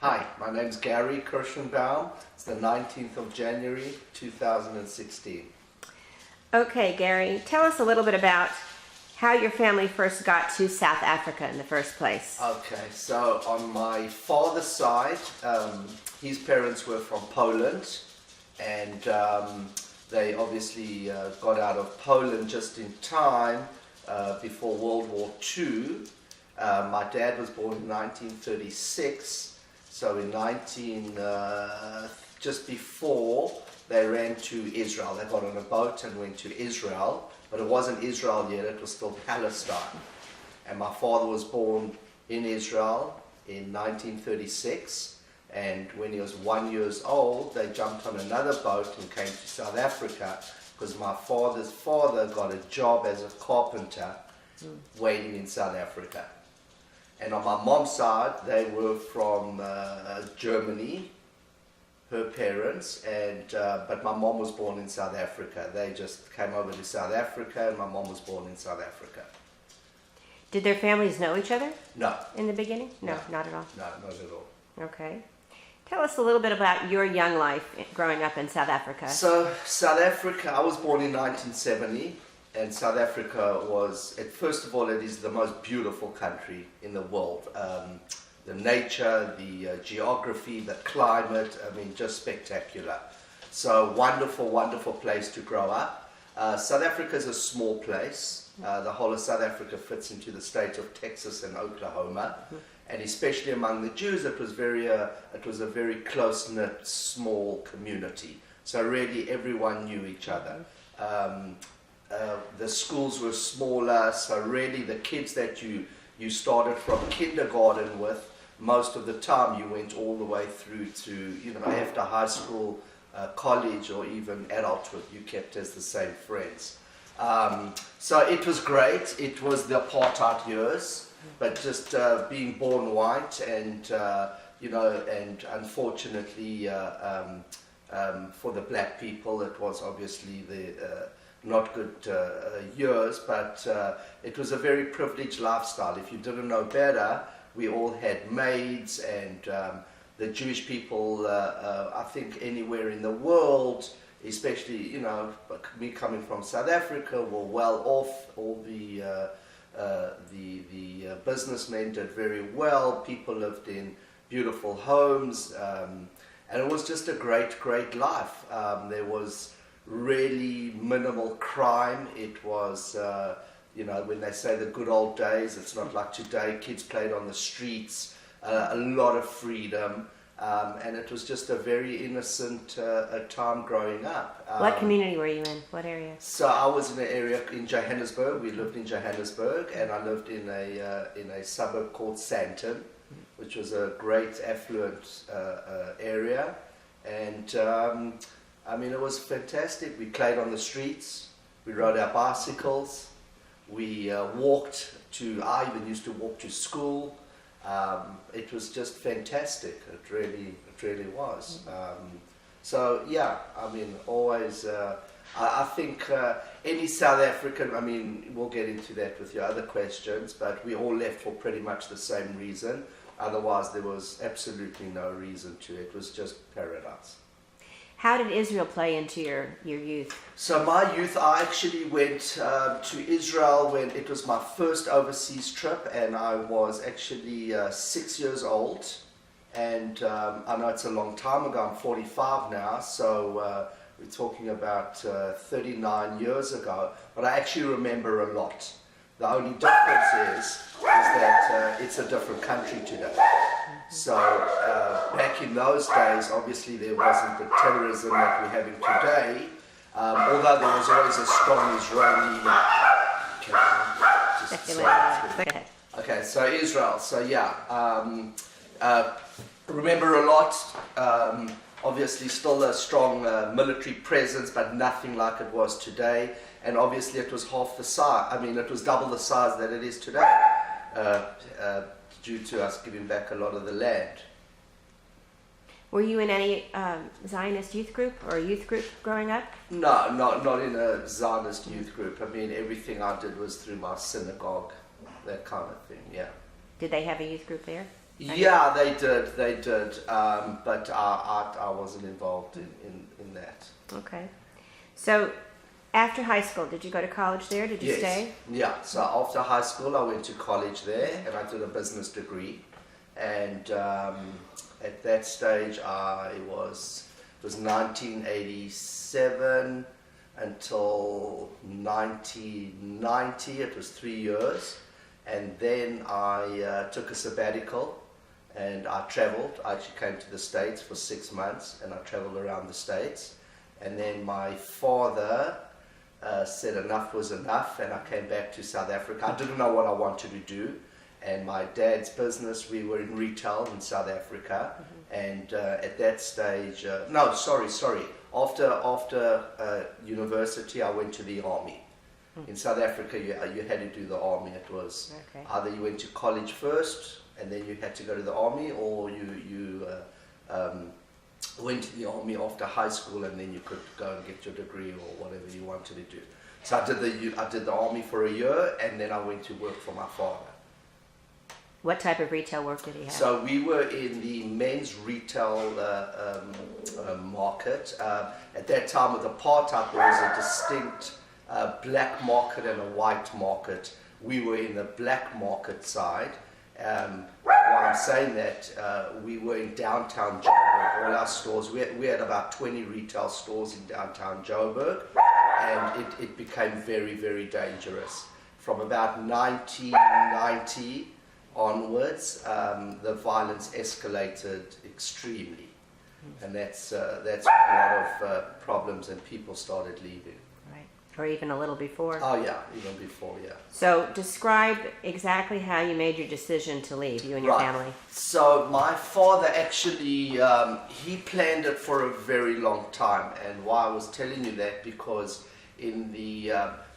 Hi, my name's Gary Kirshenbaum. It's the 19th of January 2016. Okay, Gary, tell us a little bit about how your family first got to South Africa in the first place. Okay, so on my father's side, his parents were from Poland, and they obviously got out of Poland just in time before World War II. My dad was born in 1936, so in just before they ran to Israel. They got on a boat and went to Israel, but it wasn't Israel yet, it was still Palestine. And my father was born in Israel in 1936, and when he was 1 year old, they jumped on another boat and came to South Africa because my father's father got a job as a carpenter waiting in South Africa. And on my mom's side, they were from Germany, her parents, and but my mom was born in South Africa. They just came over to South Africa, and my mom was born in South Africa. Did their families know each other? No. In the beginning? No, not at all. No, not at all. Okay. Tell us a little bit about your young life growing up in South Africa. So, South Africa, I was born in 1970, and South Africa was, first of all, it is the most beautiful country in the world. The nature, the geography, the climate, I mean, just spectacular. So wonderful, wonderful place to grow up. South Africa is a small place. The whole of South Africa fits into the state of Texas and Oklahoma. And especially among the Jews, it was a very close-knit, small community. So really everyone knew each other. The schools were smaller, so really the kids that you started from kindergarten with, most of the time you went all the way through to, after high school, college, or even adulthood, you kept as the same friends. So it was great. It was the apartheid years, but just being born white and, and unfortunately for the black people, it was obviously the not good years, but it was a very privileged lifestyle. If you didn't know better, we all had maids, and the Jewish people, I think anywhere in the world, especially, me coming from South Africa, were well off. All the businessmen did very well. People lived in beautiful homes, and it was just a great, great life. There was really minimal crime. It was, when they say the good old days, it's not like today. Kids played on the streets, a lot of freedom, and it was just a very innocent time growing up. What community were you in? What area? So I was in an area in Johannesburg. We lived in Johannesburg, and I lived in a suburb called Sandton, which was a great affluent area, and it was fantastic. We played on the streets, we rode our bicycles, we I even used to walk to school. It was just fantastic. It really was. So yeah, always, I think any South African, we'll get into that with your other questions, but we all left for pretty much the same reason. Otherwise, there was absolutely no reason to. It was just paradise. How did Israel play into your youth? So my youth, I actually went to Israel when it was my first overseas trip, and I was actually 6 years old. And I know it's a long time ago, I'm 45 now, so we're talking about 39 years ago, but I actually remember a lot. The only difference is that it's a different country today. So back in those days, obviously there wasn't the terrorism that we're having today, although there was always a strong Israeli... Okay, so Israel, so yeah, remember a lot, obviously still a strong military presence, but nothing like it was today, and obviously it was half the size, it was double the size that it is today, due to us giving back a lot of the land. Were you in any Zionist youth group or youth group growing up? No, not in a Zionist youth group. everything I did was through my synagogue, that kind of thing, yeah. Did they have a youth group there? Yeah, they did, but I wasn't involved in that. Okay. So after high school, did you go to college there? Did you Yes. stay? Yeah, so after high school I went to college there and I did a business degree, and at that stage it was 1987 until 1990. It was 3 years, and then I took a sabbatical and I traveled. I actually came to the States for 6 months and I traveled around the States, and then my father said enough was enough, and I came back to South Africa. I didn't know what I wanted to do, and my dad's business, we were in retail in South Africa, and at that stage, after university I went to the army. In South Africa you had to do the army. It was either you went to college first and then you had to go to the army, or you went to the army after high school and then you could go and get your degree or whatever you wanted to do. So I did the army for a year, and then I went to work for my father. What type of retail work did he have? So we were in the men's retail market. At that time with apartheid there was a distinct black market and a white market. We were in the black market side. Why I'm saying that, we were in downtown Joburg. All our stores, we had about 20 retail stores in downtown Joburg, and it became very, very dangerous. From about 1990 onwards, the violence escalated extremely, and that's when a lot of problems and people started leaving. Right, or even a little before. Oh yeah, even before, yeah. So describe exactly how you made your decision to leave, you and your family. So my father actually, he planned it for a very long time, and why I was telling you that, because in the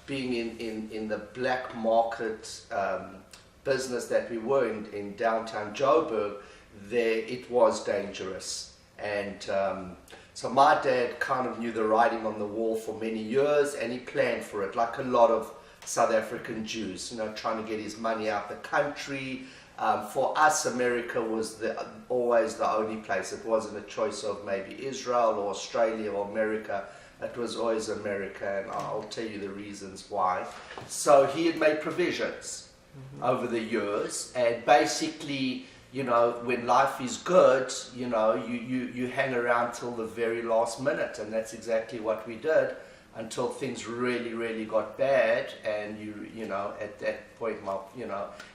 being in the black market business that we were in downtown Joburg, there it was dangerous, and so my dad kind of knew the writing on the wall for many years, and he planned for it like a lot of South African Jews, trying to get his money out the country. For us, America was always the only place. It wasn't a choice of maybe Israel or Australia or America. It was always America, and I'll tell you the reasons why. So he had made provisions over the years, and basically, when life is good, you hang around till the very last minute, and that's exactly what we did until things really, really got bad, and at that point,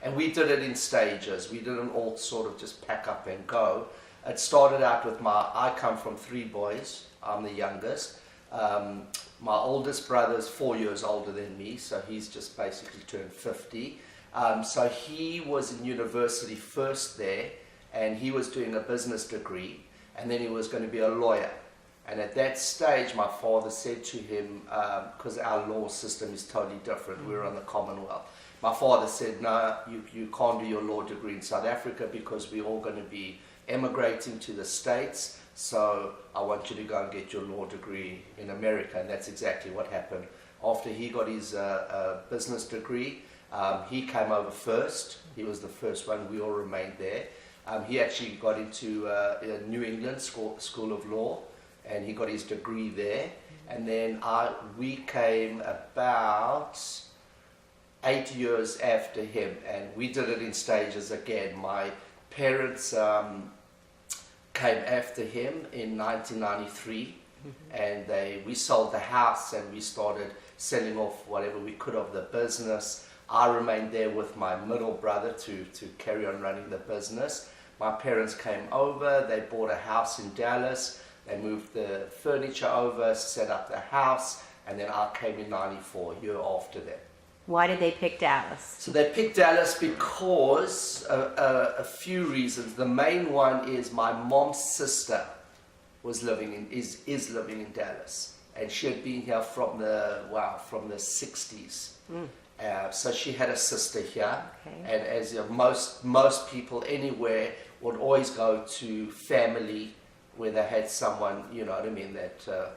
and we did it in stages. We didn't all sort of just pack up and go. It started out with I come from 3 boys. I'm the youngest. My oldest brother is 4 years older than me, so he's just basically turned 50. So he was in university first there, and he was doing a business degree, and then he was going to be a lawyer. And at that stage, my father said to him, because our law system is totally different, we're on the Commonwealth. My father said, no, you can't do your law degree in South Africa because we're all going to be emigrating to the States, so I want you to go and get your law degree in America. And that's exactly what happened. After he got his business degree, he came over first. He was the first one. We all remained there. He actually got into New England School of Law, and he got his degree there. And then we came about 8 years after him, and we did it in stages again. My parents came after him in 1993, and we sold the house and we started selling off whatever we could of the business. I remained there with my middle brother to carry on running the business. My parents came over, they bought a house in Dallas, they moved the furniture over, set up the house, and then I came in 94, a year after that. Why did they pick Dallas? So they picked Dallas because a few reasons. The main one is my mom's sister is living in Dallas, and she had been here from the 60s. So she had a sister here, and as most people anywhere would always go to family where they had someone, that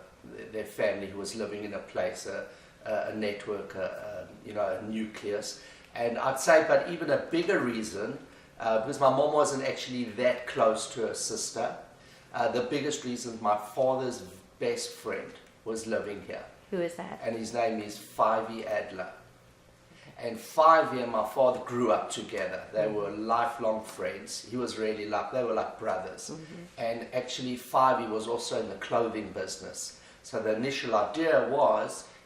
their family who was living in a place, a network, a nucleus. And I'd say, but even a bigger reason, because my mom wasn't actually that close to her sister. The biggest reason, my father's best friend was living here, Who is that? and his name is Fyvie Adler. And Fyvie and my father grew up together. They were lifelong friends. He was really they were like brothers. And actually Fyvie was also in the clothing business. So the initial idea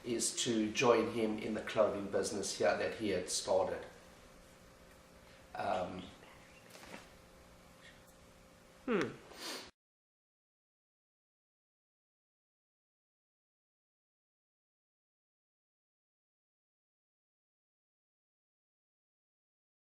is to join him in the clothing business here that he had started.